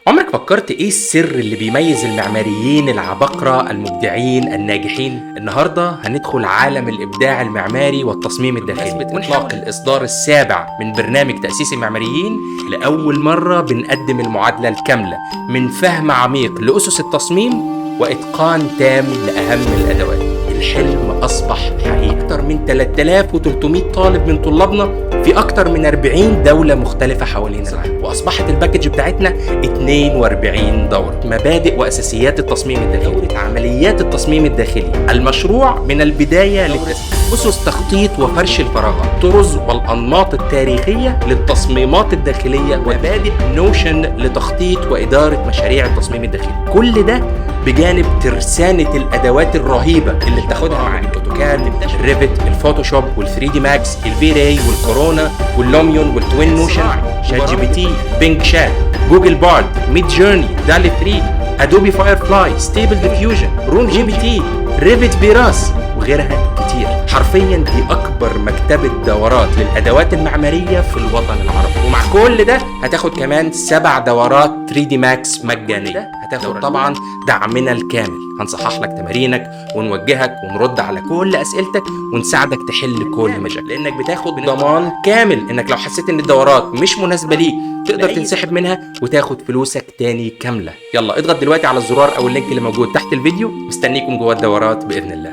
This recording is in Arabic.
عمرك فكرت ايه السر اللي بيميز المعماريين العباقرة المبدعين الناجحين؟ النهاردة هندخل عالم الإبداع المعماري والتصميم الداخلي. إطلاق الإصدار السابع من برنامج تأسيس المعماريين، لأول مرة بنقدم المعادلة الكاملة من فهم عميق لأسس التصميم وإتقان تام لأهم الأدوات. الحلم أصبح حقيقة. أكثر من 3300 طالب من طلابنا في أكتر من 40 دولة مختلفة حوالين العالم، وأصبحت الباكج بتاعتنا 42 دورة. مبادئ وأساسيات التصميم الداخلي، عمليات التصميم الداخلي، المشروع من البداية للتسليم، أسس تخطيط وفرش الفراغات، طرز والأنماط التاريخية للتصميمات الداخلية، مبادئ نوشن لتخطيط وإدارة مشاريع التصميم الداخلي. كل ده بجانب ترسانة الأدوات الرهيبة اللي بتاخدها معاك: الأوتوكاد، الريفت، الفوتوشوب، والثري دي ماكس، الفي-راي، والكورونا، واللوميون، والتوين موشن، شات جي بي تي، بينج شات، جوجل بارد، ميد جيرني، دالي 3، ادوبي فاير فلاي، ستيبل ديفيوجن، روم جي بي تي، ريفت فيراس، وغيرها كتير. حرفيا دي اكبر مكتبة دورات للادوات المعمارية في الوطن العربي، ومع كل ده هتاخد كمان 7 دورات 3 دي ماكس مجانية. هتاخد طبعا دعمنا الكامل، هنصحح لك تمارينك ونوجهك ونرد على كل اسئلتك ونساعدك تحل كل مشاكل، لانك بتاخد ضمان كامل انك لو حسيت ان الدورات مش مناسبة ليك تقدر تنسحب منها وتاخد فلوسك تاني كاملة. يلا اضغط دلوقتي على الزرار او اللينك اللي موجود تحت الفيديو، مستنيكم جوه الدورات باذن الله.